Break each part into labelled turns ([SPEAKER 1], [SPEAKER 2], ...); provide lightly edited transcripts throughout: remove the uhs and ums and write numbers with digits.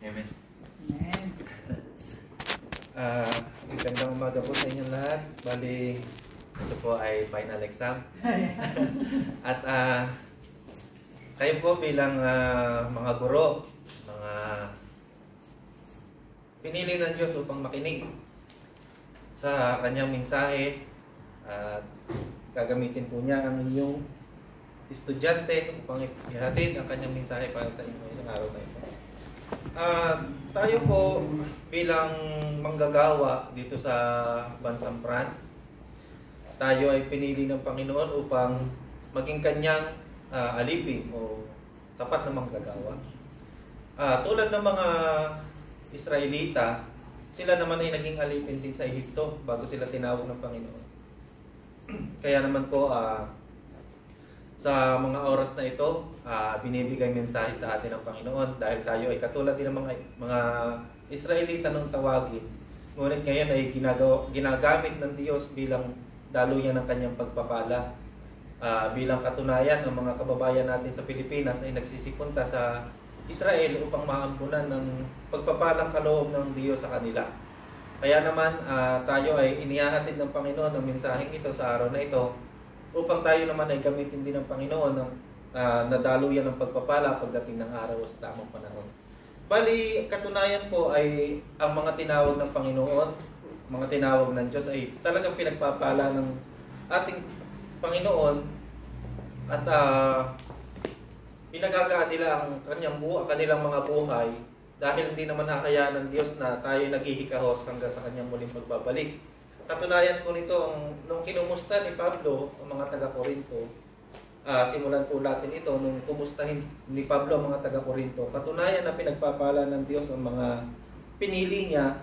[SPEAKER 1] Amen.
[SPEAKER 2] Amen.
[SPEAKER 1] Magandang umaga po sa inyong lahat. Bali, ito po ay final exam. At kayo po bilang mga guro, mga pinili ng Diyos upang makinig sa kanyang mensahe at gagamitin po niya ang inyong estudyante upang ihatid ang kanyang mensahe para sa inyo ngayong araw na ito. Tayo po bilang manggagawa dito sa bansang France, tayo ay pinili ng Panginoon upang maging kanyang alipin o tapat na manggagawa. Tulad ng mga Israelita, sila naman ay naging alipin din sa Ehipto bago sila tinawag ng Panginoon. Kaya naman po sa mga oras na ito, binibigay mensahe sa atin ng Panginoon dahil tayo ay katulad din ng mga Israelita nung tawagin. Ngunit ngayon ay ginagamit ng Diyos bilang daluyan ng kanyang pagpapala. Bilang katunayan, ang mga kababayan natin sa Pilipinas ay nagsisipunta sa Israel upang maampunan ng pagpapalang kaloob ng Diyos sa kanila. Kaya naman tayo ay inihahatid ng Panginoon ng mensaheng ito sa araw na ito upang tayo naman ay gamitin din ng Panginoon ng nadaluyan ng pagpapala pagdating ng araw sa tamang panahon. Bali, katunayan po ay ang mga tinawag ng Panginoon, mga tinawag ng Diyos ay talagang pinagpapala ng ating Panginoon at pinagagaan nila ang kanilang mga buhay dahil hindi naman nakakaya ng Diyos na tayo naghihikahos hanggang sa kanyang muling pagbabalik. Katunayan po nito, nung kinumusta ni Pablo ang mga taga-Korinto, simulan po natin ito nung kumustahin ni Pablo ang mga taga-Korinto. Katunayan na pinagpapala ng Diyos ang mga pinili niya.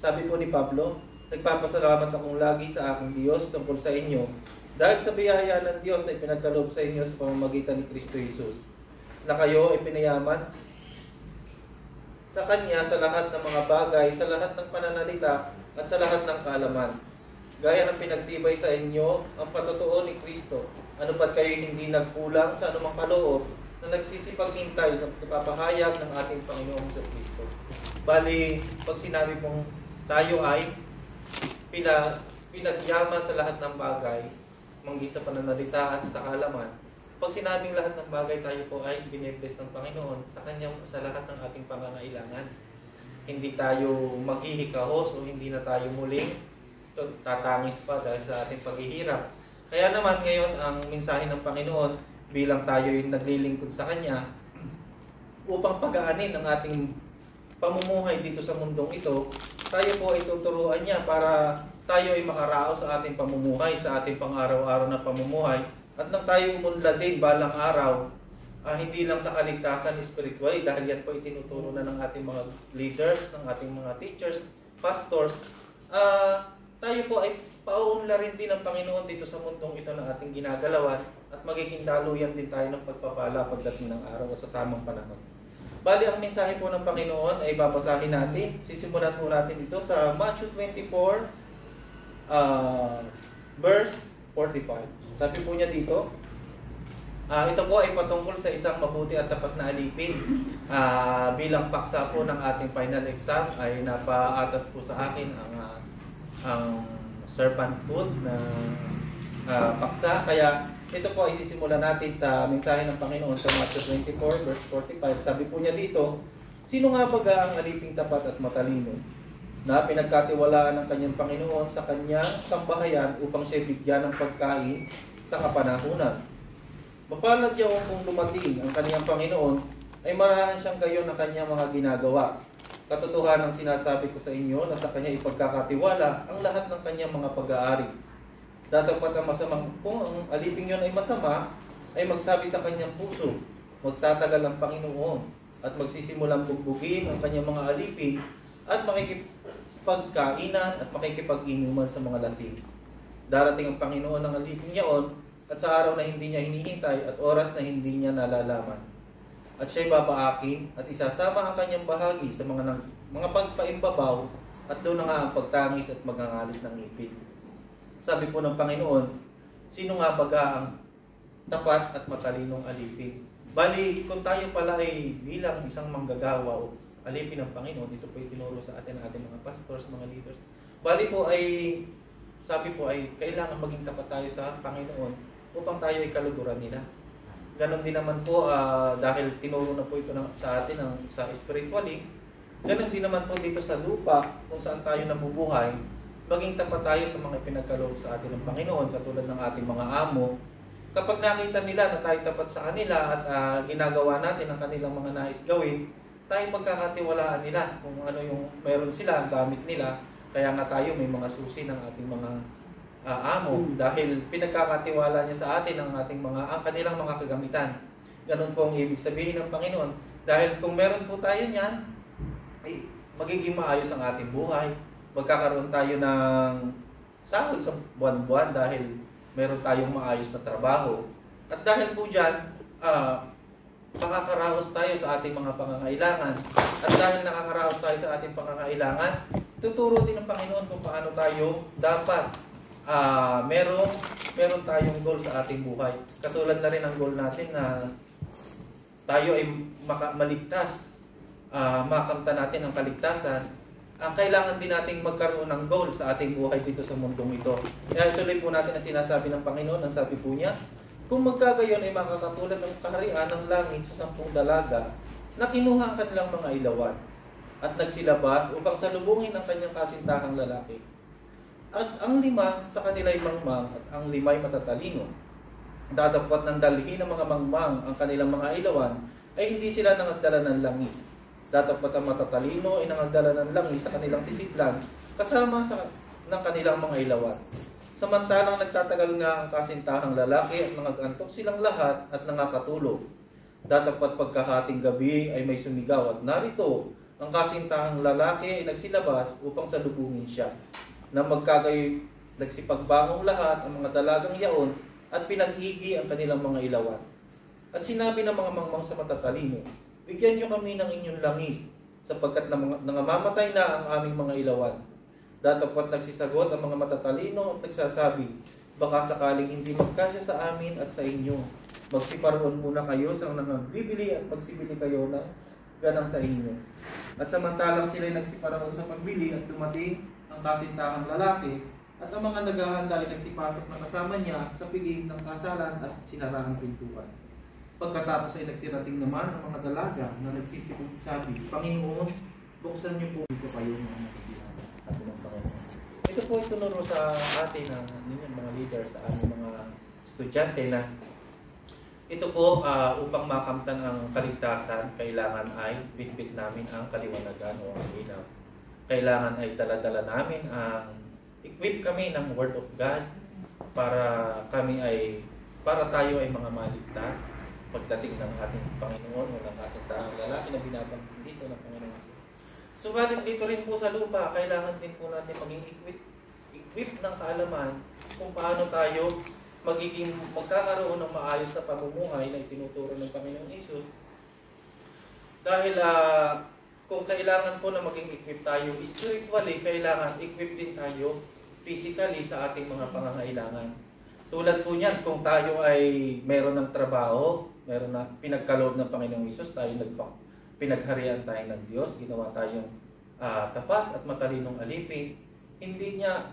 [SPEAKER 1] Sabi po ni Pablo, nagpapasalamat akong lagi sa aking Diyos tungkol sa inyo dahil sa biyaya ng Diyos na ipinagkaloob sa inyo sa pamamagitan ni Kristo Jesus, na kayo ay pinayaman sa Kanya sa lahat ng mga bagay, sa lahat ng pananalita at sa lahat ng kaalaman. Gaya ng pinagtibay sa inyo ang patutuo ni Kristo, ano pat kayo hindi nagkulang sa anumang kaloob na nagsisipaghintay ng kapahayag ng ating Panginoong sa Kristo. Bali, pag sinabi pong tayo ay pinagyaman sa lahat ng bagay, manggi sa pananalita at sa kaalaman, pag sinabing lahat ng bagay, tayo po ay binibless ng Panginoon sa lahat ng ating pangangailangan. Hindi tayo maghihikahos o hindi na tayo muling tatangis pa dahil sa ating paghihirap. Kaya naman ngayon ang mensahe ng Panginoon bilang tayo yung naglilingkod sa Kanya upang pagaanin ang ating pamumuhay dito sa mundong ito, tayo po ay tuturuan niya para tayo ay makaraos sa ating pamumuhay, sa ating pang-araw-araw na pamumuhay. At nang tayo umunlad din balang araw, hindi lang sa kaligtasan spiritually, dahil yan po itinuturo na ng ating mga leaders, ng ating mga teachers, pastors, tayo po ay paunlarin din ng Panginoon dito sa mundong ito na ating ginagalawan at magiging daluyan din tayo ng pagpapala pagdating ng araw o sa tamang panahon. Bali, ang mensahe po ng Panginoon ay babasahin natin. Sisimulan po natin dito sa Matthew 24, verse 45. Sabi po niya dito, ito po ay patungkol sa isang mabuti at tapat na alipin. Bilang paksa po ng ating final exam ay napaatas po sa akin ang servanthood na paksa. Kaya ito po ay sisimulan natin sa mensahe ng Panginoon sa Matthew 24 verse 45. Sabi po niya dito, sino nga ba ang aliping tapat at matalino na pinagkatiwalaan ng kanyang Panginoon sa kanyang sambahayan upang siya bigyan ng pagkain sa kapanahunan? Mapalad niya kung dumating ang kanyang Panginoon ay marahan siyang gayon ng kanyang mga ginagawa. Katotohanan ang sinasabi ko sa inyo na sa kanya ipagkakatiwala ang lahat ng kanyang mga pag-aari. Datapat ang masamang, kung ang aliping yon ay masama, ay magsabi sa kanyang puso, magtatagal ang Panginoon at magsisimulang bugbugin ang kanyang mga alipin at makikipagkainan at makikipag-inuman sa mga lasing. Darating ang Panginoon ng alipin niyaon at sa araw na hindi niya hinihintay at oras na hindi niya nalalaman. At siya'y babaakin at isasama ang kanyang bahagi sa mga pagpaimbabaw at doon na nga ang pagtangis at magangalit ng ngipin. Sabi po ng Panginoon, sino nga baga ang tapat at matalinong alipin? Bali, kung tayo pala ay bilang isang manggagawa o alipin ng Panginoon. Ito po ay tinuro sa atin ng ating mga pastors, mga leaders. Bali po ay, sabi po ay, kailangan maging tapat tayo sa Panginoon upang tayo ay kaluguran nila. Ganon din naman po, dahil tinuro na po ito sa atin sa spiritually, ganon din naman po dito sa lupa, kung saan tayo nabubuhay, maging tapat tayo sa mga pinagkaloob sa atin ng Panginoon, katulad ng ating mga amo. Kapag nakita nila na tayo tapat sa kanila at ginagawa natin ang kanilang mga nais gawin, tayo magkakatiwalaan nila kung ano yung meron sila, ang gamit nila. Kaya nga tayo may mga susi ng ating mga amo dahil pinagkakatiwala niya sa atin ang kanilang mga kagamitan. Ganun po ang ibig sabihin ng Panginoon. Dahil kung meron po tayo niyan, magiging maayos ang ating buhay. Magkakaroon tayo ng sahod sa buwan-buwan dahil meron tayong maayos na trabaho. At dahil po dyan, makakaraos tayo sa ating mga pangangailangan. At dahil nakakaraos tayo sa ating pangangailangan, tuturo din ng Panginoon kung paano tayo dapat meron tayong goal sa ating buhay. Katulad na rin ang goal natin na tayo ay maligtas, makamta natin ang kaligtasan. Kailangan din nating magkaroon ng goal sa ating buhay dito sa mundong ito. Kaya tuloy po natin ang sinasabi ng Panginoon, ang sabi po niya, kung magkagayon ay makakatulad ng kaharian ng langit sa 10 dalaga na kinuha ang kanilang mga ilawan at nagsilabas upang salubungin ang kanyang kasintahang lalaki. At ang 5 sa kanila'y mangmang at ang 5'ay matatalino. Dadapot ng dalhin ng mga mangmang ang kanilang mga ilawan ay hindi sila nangagdala ng langis. Datapot ang matatalino ay nangagdala ng langis sa kanilang sisidlan kasama ng kanilang mga ilawan. Samantalang nagtatagal nga ang kasintahang lalaki at nangagantok silang lahat at nangakatulog. Datapot pagkahating gabi ay may sumigaw at narito ang kasintahang lalaki ay nagsilabas upang salubungin siya. Nang magkagayoy nagsipagbangong lahat ang mga dalagang yaon at pinag-igi ang kanilang mga ilawan. At sinabi ng mga mangmang sa matatalino, bigyan niyo kami ng inyong langis, sapagkat nangamamatay na ang aming mga ilawan. Datapot nagsisagot ang mga matatalino at nagsasabi, baka sakaling hindi magkasya sa amin at sa inyo. Magsiparoon muna kayo sa nangbibili at magsibili kayo ng ganang sa inyo. At samantalang sila'y nagsiparoon sa pagbili at dumating ang kasintahang lalaki at ang mga naghahanda ay nagsipasok na kasama niya sa piging ng kasalan at sinara ang pintuan. Pagkatapos ay nagsirating naman ang mga dalaga na nagsisabi, Panginoon, buksan niyo po dito kayo mga nakikilan. Sabi ng Panginoon. Ito po ay tunuro sa atin ng mga leaders, sa aming mga estudyante na ito po upang makamtan ang kaligtasan, kailangan ay bitbit namin ang kaliwanagan o ang ilaw. Kailangan ay dala-dala namin equip kami ng Word of God para tayo ay mga maligtas pagdating ng ating Panginoon o ng kasintahang lalaki na binabanggit dito ng Panginoon. Subalit dito rin po sa lupa, kailangan din po natin maging equip ng kaalaman kung paano tayo magkakaroon ng maayos na pamumuhay na itinuturo ng Panginoong Hesus. Dahil kung kailangan po na maging equip tayo spiritually, kailangan equip din tayo physically sa ating mga pangangailangan. Tulad po niyan, kung tayo ay meron ng trabaho, meron na pinagkaloob ng Panginoong Hesus, pinagharian tayo ng Diyos, ginawa tayong tapat at matalinong alipin, hindi niya,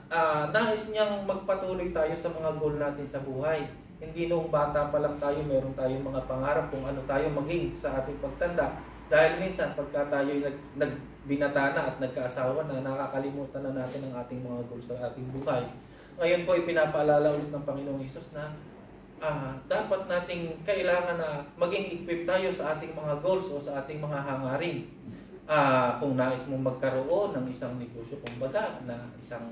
[SPEAKER 1] nais niyang magpatuloy tayo sa mga goal natin sa buhay. Hindi noong bata pa lang tayo, meron tayong mga pangarap kung ano tayo maging sa ating pagtanda. Dahil minsan, pagka tayo nagbinata na at nagkaasawa na, nakakalimutan na natin ang ating mga goals sa ating buhay. Ngayon po, ipinapaalala ulit ng Panginoong Hesus na dapat nating kailangan na maging equip tayo sa ating mga goals o sa ating mga hangarin. Kung nais mong magkaroon ng isang negosyo, kumbaga, na isang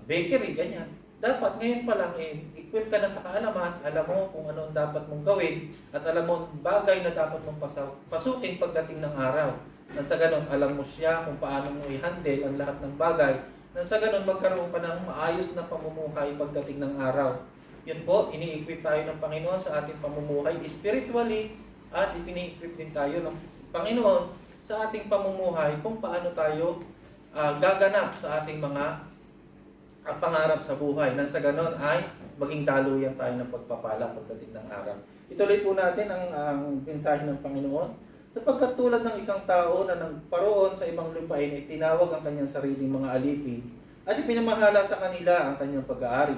[SPEAKER 1] bakery, ganyan. Dapat ngayon pa lang, equip ka na sa kaalaman, alam mo kung ano ang dapat mong gawin, at alam mo ang bagay na dapat mong pasukin pagdating ng araw. Nang sa ganun, alam mo siya kung paano mo i-handle ang lahat ng bagay. Nang sa ganun, magkaroon pa ng maayos na pamumuhay pagdating ng araw. Yun po, ini-equip tayo ng Panginoon sa ating pamumuhay spiritually, at ini-equip din tayo ng Panginoon sa ating pamumuhay kung paano tayo gaganap sa ating mga pangarap sa buhay. Nang sa ganon ay maging daluyan tayo ng pagpapala pagdating ng araw. Ituloy po natin ang mensahe ng Panginoon Sapagkat tulad ng isang tao na nagparoon sa ibang lupain ay tinawag ang kanyang sariling mga alipin at ipinamahala sa kanila ang kanyang pag-aari.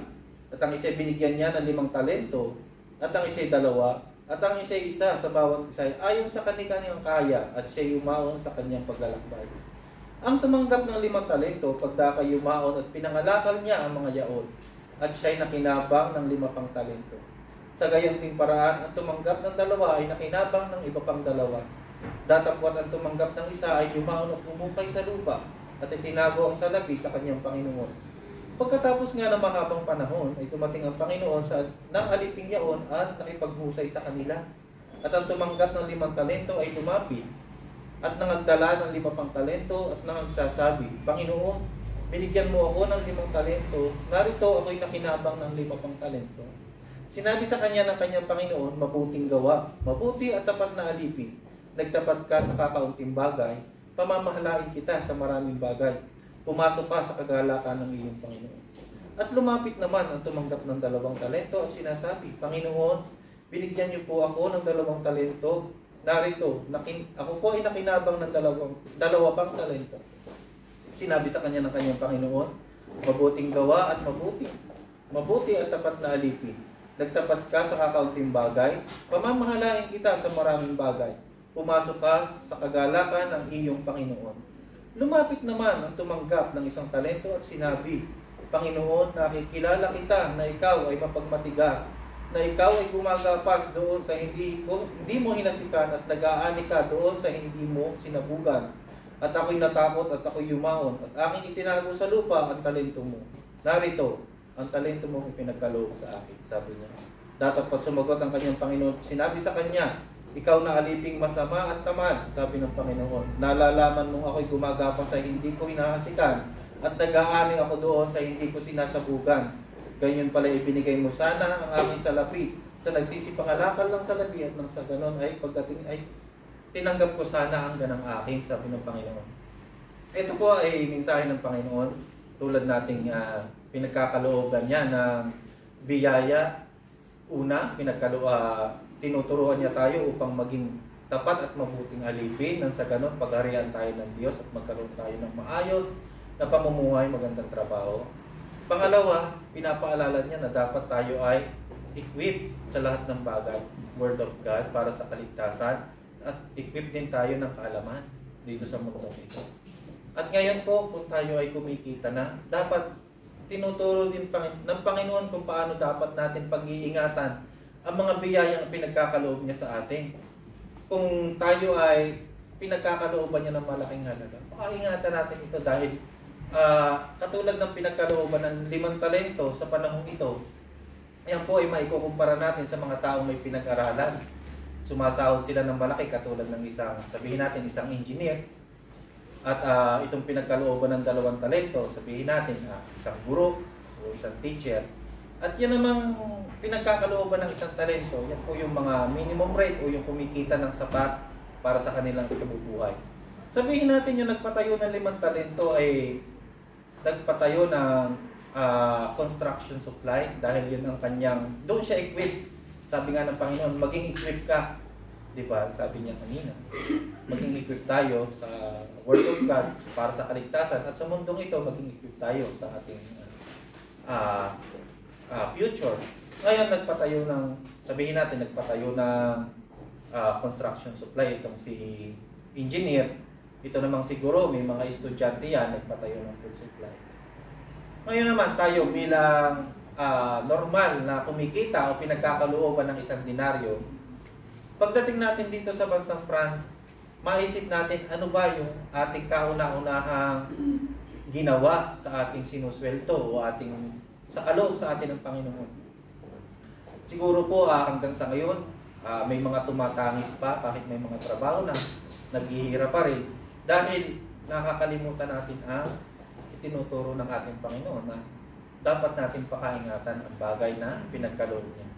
[SPEAKER 1] At ang isa binigyan niya ng 5 talento, at ang isa 2, at ang isa sa bawat isa ayon sa kanilang kaya, at siya yumaon sa kanyang paglalakbay. Ang tumanggap ng 5 talento, pagdakay yumaon at pinangalakal niya ang mga yaon, at siya'y nakinabang ng 5 pang talento. Sa gayanting paraan, ang tumanggap ng 2 ay nakinabang ng iba pang 2. Datapwat ang tumanggap ng isa ay yumaon at humukay sa lupa at itinago ang salapi sa kanyang Panginoon. Pagkatapos nga ng mahabang panahon ay dumating ang Panginoon ng aliping yaon at nakipaghusay sa kanila. At ang tumanggap ng 5 talento ay lumapit at nangagdala ng 5 pang talento at nangagsasabi, Panginoon, binigyan mo ako ng 5 talento, narito ako'y nakinabang ng 5 pang talento. Sinabi sa kanya ng kanyang Panginoon, mabuting gawa, mabuti at tapat na alipin. Nagtapat ka sa kakaunting bagay, pamamahalain kita sa maraming bagay. Pumasok ka sa kagalakan ng iyong Panginoon. At lumapit naman ang tumanggap ng 2 talento at sinasabi, Panginoon, binigyan niyo po ako ng 2 talento. Narito, ako po ay nakinabang ng 2 pang talento. Sinabi sa kanya ng kanyang Panginoon, mabuting gawa at mabuti at tapat na alipin. Nagtapat ka sa kakaunting bagay, pamamahalain kita sa maraming bagay. Pumasok ka sa kagalakan ng iyong Panginoon. Lumapit naman ang tumanggap ng 1 talento at sinabi, Panginoon, nakikilala kita na ikaw ay mapagmatigas, na ikaw ay gumagapas doon sa hindi mo hinasikan at nag-aani ka doon sa hindi mo sinabugan. At ako'y natakot at ako'y yumaon at aking itinago sa lupa ang talento mo. Narito, ang talento mo ipinagkaloob sa akin, sabi niya. Dapat sumagot ang kanyang Panginoon. Sinabi sa kanya, ikaw na aliping masama at tamad, sabi ng Panginoon. Nalalaman mong ako'y gumagapas sa hindi ko hinahasikan at nag-aani ako doon sa hindi ko sinasabugan. Ganyan pala ibinigay mo sana ang aking salapi sa nagsisipangalakal ng salapi at nang sa ganon ay pagdating ay tinanggap ko sana ang ganang akin, sabi ng Panginoon. Ito po ay mensahe ng Panginoon tulad nating pinagkakalooban niya ng biyaya. Una, tinuturuan niya tayo upang maging tapat at mabuting alipin nang sa ganon pagharian tayo ng Diyos at magkaroon tayo ng maayos na pamumuhay, magandang trabaho. Pangalawa, pinapaalala niya na dapat tayo ay equip sa lahat ng bagay, Word of God, para sa kaligtasan, at equip din tayo ng kaalaman dito sa mundo ito. At ngayon po, kung tayo ay kumikita na, dapat tinuturo din ng Panginoon kung paano dapat natin pag-iingatan ang mga biyayang pinagkakaloob niya sa atin. Kung tayo ay pinagkakalooban niya ng malaking halaga, pakaingatan natin ito dahil katulad ng pinagkalooban ng 5 talento sa panahon ito, yan po ay maikukumpara natin sa mga taong may pinag-aralan. Sumasahod sila ng malaki katulad ng sabihin natin, isang engineer. At itong pinagkalooban ng 2 talento, sabihin natin, isang guro o isang teacher. At yan namang pinagkakalooban ng 1 talento, yan po yung mga minimum rate o yung kumikita ng sapat para sa kanilang kabubuhay. Sabihin natin yung nagpatayo ng 5 talento ay nagpatayo ng construction supply dahil yun ang kanyang, doon siya equip. Sabi nga ng Panginoon, maging equip ka. Diba? Sabi niya kanina, maging equip tayo sa Word of God para sa kaligtasan at sa mundong ito, maging equip tayo sa ating future. Ngayon, sabihin natin, nagpatayo ng construction supply itong si engineer. Ito namang siguro, may mga estudyante yan, nagpatayo ng food supply. Ngayon naman, tayo bilang normal na kumikita o pinagkakalooban ng 1 denaryo, pagdating natin dito sa bansang France, maisip natin ano ba yung ating kauna-unahang ginawa sa ating sinusweldo o sa kaloob sa atin ng Panginoon. Siguro po hanggang sa ngayon, may mga tumatangis pa kahit may mga trabaho na naghihirap pa rin dahil nakakalimutan natin ang itinuturo ng ating Panginoon na dapat natin pakaingatan ang bagay na pinagkaloob niya.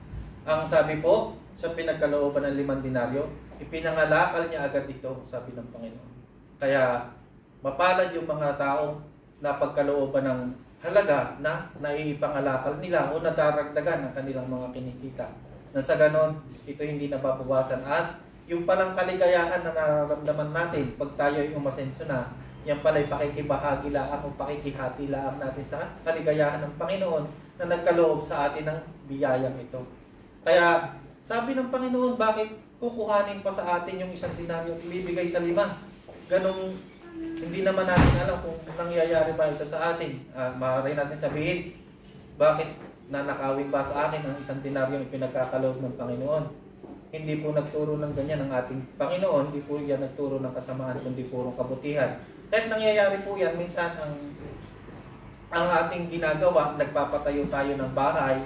[SPEAKER 1] Ang sabi po, sa pinagkalooban ng 5 denaryo, ipinangalakal niya agad ito, sabi ng Panginoon. Kaya mapalad yung mga tao na pagkalooban ng halaga na naipangalakal nila o nadaragdagan ang kanilang mga kinikita. Na sa ganon, ito hindi nababawasan at yung palang kaligayahan na nararamdaman natin pag tayo ay umasenso na, yan pala'y pakikibahagi lang o pakikihati lang natin sa kaligayahan ng Panginoon na nagkaloob sa atin ng biyayang ito. Kaya sabi ng Panginoon, bakit kukuhanin pa sa atin yung 1 denaryo at ibibigay sa 5? Ganong hindi naman natin alam kung nangyayari ba ito sa atin. Maaari natin sabihin, bakit nanakawin ba sa akin ang 1 denaryo ang pinagkakaloob ng Panginoon? Hindi po nagturo ng ganyan ang ating Panginoon, hindi po yan nagturo ng kasamaan, kundi purong kabutihan. Kahit nangyayari po yan, minsan ang ating ginagawa, nagpapatayo tayo ng bahay,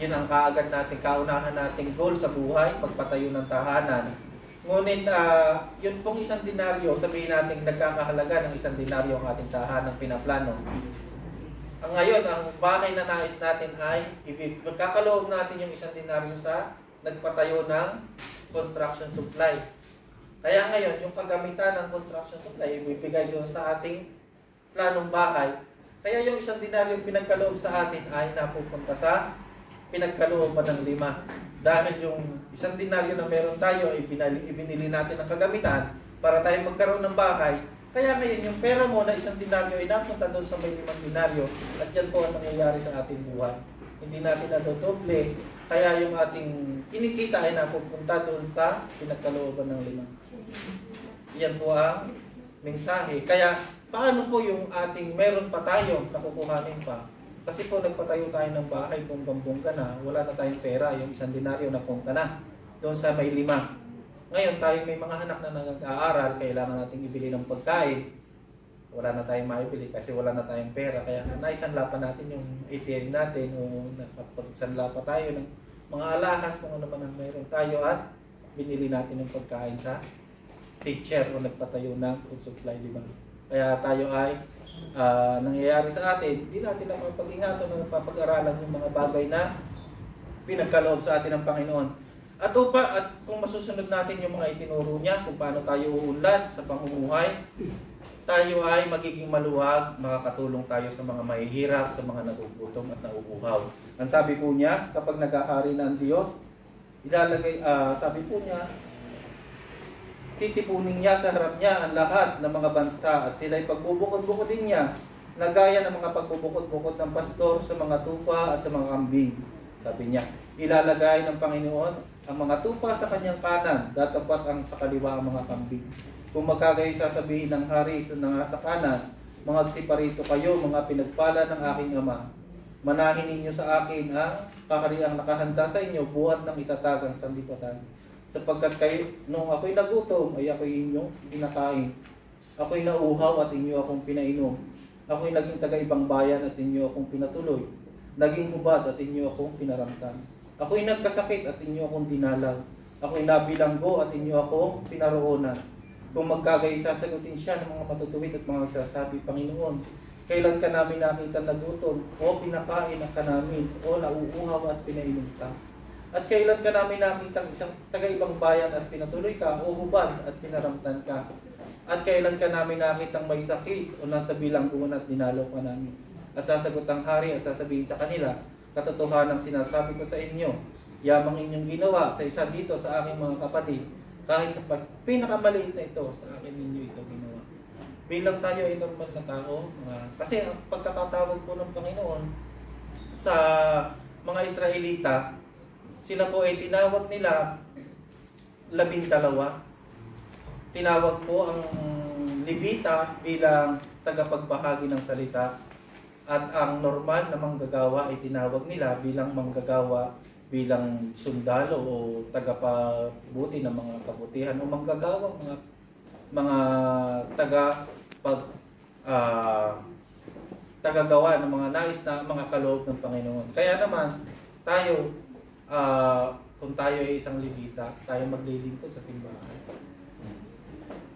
[SPEAKER 1] yun ang kaagad natin, kaunahan nating goal sa buhay, pagpatayo ng tahanan. Ngunit yun pong 1 denaryo, sabihin natin nagkakahalaga ng 1 denaryo ang ating tahanan pinaplano. Ngayon, ang bahay na nais natin ay magkakaloob natin yung 1 denaryo sa nagpatayo ng construction supply. Kaya ngayon, yung paggamitan ng construction supply, ibibigay doon sa ating planong bahay. Kaya yung 1 denaryo pinagkaloob sa atin ay napupunta sa pinagkalooban ng 5. Dahil yung 1 denaryo na meron tayo, ibinili natin ng kagamitan para tayo magkaroon ng bahay. Kaya ngayon, yung pera mo na 1 denaryo ay napunta doon sa may 5 denaryo at yan po ang nangyayari sa ating buhay. Hindi natin nadodoble, kaya yung ating kinikita ay napupunta doon sa pinagkalooban ng 5. Yan po ang mensahe. Kaya paano po yung ating meron pa tayo nakukuhanin pa? Kasi po nagpatayo tayo ng bahay, bonggang-bongga na, wala na tayong pera, yung 1 denaryo napunta na doon sa may 5. Ngayon tayo may mga anak na nag-aaral, kailangan nating ibili ng pagkain. Wala na tayong maibili kasi wala na tayong pera. Kaya naisanla pa natin yung ATM natin o nakapagsanla pa tayo ng mga alahas kung ano pa nang mayroon tayo at binili natin yung pagkain sa teacher o nagpatayo ng food supply, di ba? Kaya tayo ay nangyayari sa atin, hindi natin napapag-ingatan o napapag-aralan yung mga bagay na pinagkaloob sa atin ng Panginoon. At kung masusunod natin yung mga itinuro niya, kung paano tayo uunlad sa pamumuhay, tayo ay magiging maluwag, makakatulong tayo sa mga mahihirap, sa mga nagugutom at nauuhaw. Ang sabi po niya, kapag nag-aari na ang Diyos, sabi po niya, titipunin niya sa harap niya ang lahat ng mga bansa at sila'y pagbubukod-bukodin niya na gaya ng mga pagbubukod-bukod ng pastor sa mga tupa at sa mga kambing. Sabi niya, ilalagay ng Panginoon ang mga tupa sa kanyang kanan, datapat ang sa kaliwa ang mga kambing. Kung magkagayo sasabihin ng hari na sa kanan, magsiparito kayo, mga pinagpala ng aking Ama. Manahin ninyo sa akin ang kahariang nakahanda sa inyo, buhat ng itatagang sanlibutan. Sapagkat kayo, nung ako'y nagutom, ay ako'y inyong pinakain. Ako'y nauuhaw at inyo akong pinainom. Ako'y naging taga-ibang bayan at inyo akong pinatuloy. Naging hubad at inyo akong pinaramtan. Ako'y nagkasakit at inyo akong dinalaw. Ako'y nabilanggo at inyo akong pinaroonan. Kung magkagay, sasagutin siya ng mga matutuwid at mga sasabi, Panginoon, kailan ka namin nakita nagutom, o pinakain ka namin, o nauuhaw at pinainom ka? At kailan ka namin nakita isang taga-ibang bayan at pinatuloy ka, o hubad at pinaramtan ka? At kailan ka namin nakitang may sakit, o nasa bilangguan at dinalaw ka namin? At sasagot ang hari at sasabihin sa kanila, katotohanan sinasabi ko sa inyo, yamang inyong ginawa sa isa dito sa aking mga kapatid, kahit sa pinakamaliit na ito, sa akin ninyo ito ginawa. Bilang tayo ay normal na tao, kasi ang pagkakatawag po ng Panginoon sa mga Israelita, sila po ay tinawag nila 12. Tinawag po ang Levita bilang tagapagbahagi ng salita at ang normal na manggagawa ay tinawag nila bilang manggagawa, bilang sundalo o tagapabuti ng mga kabutihan o manggagawa, mga tagagawa ng mga nais na mga kaloob ng Panginoon. Kaya naman tayo, kung tayo ay isang Levita, tayo maglilingkod sa simbahan.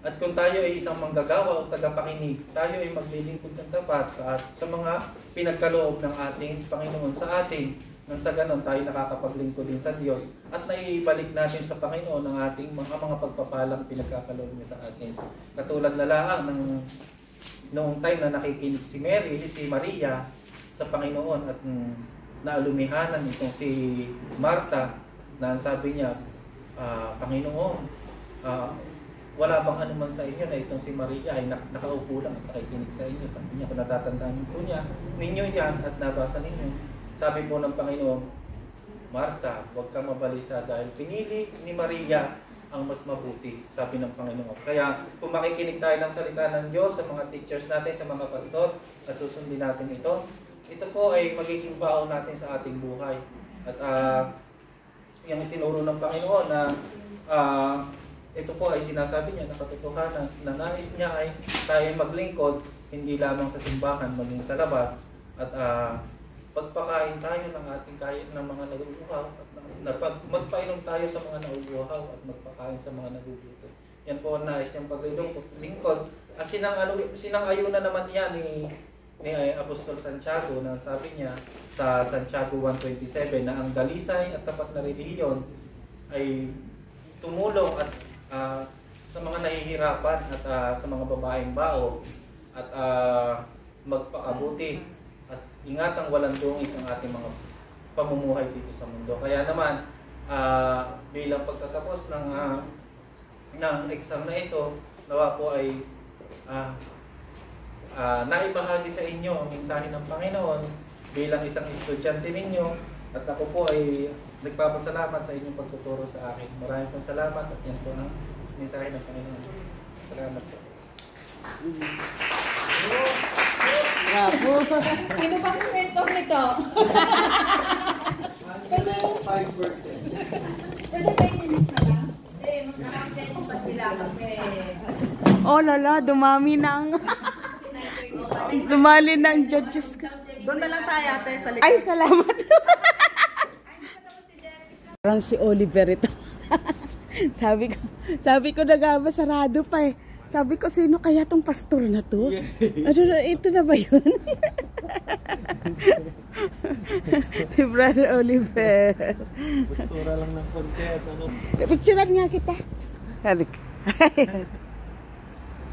[SPEAKER 1] At kung tayo ay isang manggagawa o tagapakinig, tayo ay maglilingkod ng tapat sa mga pinagkaloob ng ating Panginoon sa atin. Nang sa ganon, tayo nakakapaglingkod din sa Diyos at naibalik natin sa Panginoon ang ating mga pagpapalang pinagkakaloob niya sa atin. Katulad na lang noong time na nakikinig si Maria sa Panginoon at naalumihanan itong si Marta na sabi niya, Panginoon, wala bang anuman sa inyo na itong si Maria ay nakaupo lang at nakikinig sa inyo. Sabi niya, kung natatandaan niyo po niya, ninyo yan at nabasa ninyo. Sabi po ng Panginoon, Marta, huwag kang mabalisa dahil pinili ni Maria ang mas mabuti, sabi ng Panginoon. Kaya kung makikinig tayo ng salita ng Diyos sa mga teachers natin, sa mga pastor, at susundin natin ito po ay magiging baon natin sa ating buhay. At yung tinuro ng Panginoon na ito po ay sinasabi niya na katotohanan na nais niya ay tayo maglingkod hindi lamang sa simbahan, maging sa labas at pagpakain tayo ng ating kahit ng mga naguguhaw at magpainom tayo sa mga naguguhaw at magpakain sa mga nagugutom. Yan po ang nais niyang paglingkod. At sinang-ayunan naman yan ni Apostol Santiago na sabi niya sa Santiago 1:27 na ang dalisay at tapat na relihiyon ay tumulong at sa mga nahihirapan at sa mga babaeng bao at magpakabuti at ingatang walang dungis ang ating mga pamumuhay dito sa mundo. Kaya naman bilang pagtatapos ng exam na ito, nawa po ay naibahagi sa inyo ang mensahe ng Panginoon bilang isang estudyante ninyo at ako po ay nagpapasalamat sa inyong pagtuturo sa akin. Maraming pong salamat at yan po ang mensahe ng Panginoon. Salamat po.
[SPEAKER 2] Bravo! Sino bang mentor nito?
[SPEAKER 1] Pwede 5%.
[SPEAKER 2] Pwede 10 minutes na lang?
[SPEAKER 3] Mas nakacheck pa sila kasi
[SPEAKER 4] Oh lala, dumami ng dumali ng judges ko.
[SPEAKER 2] Doon na lang tayo ate sa likod.
[SPEAKER 4] Ay, salamat. Parang si Oliver ito. sabi ko nagaba sarado pa eh. Sabi ko, sino kaya tong pastor na to? Ano, ito na ba yun? Si Brother Oliver.
[SPEAKER 1] Pastura lang ng konti at ano.
[SPEAKER 4] Picturean nga kita. Halik.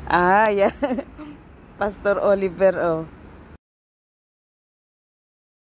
[SPEAKER 4] Ah, yeah. Pastor Oliver, oh.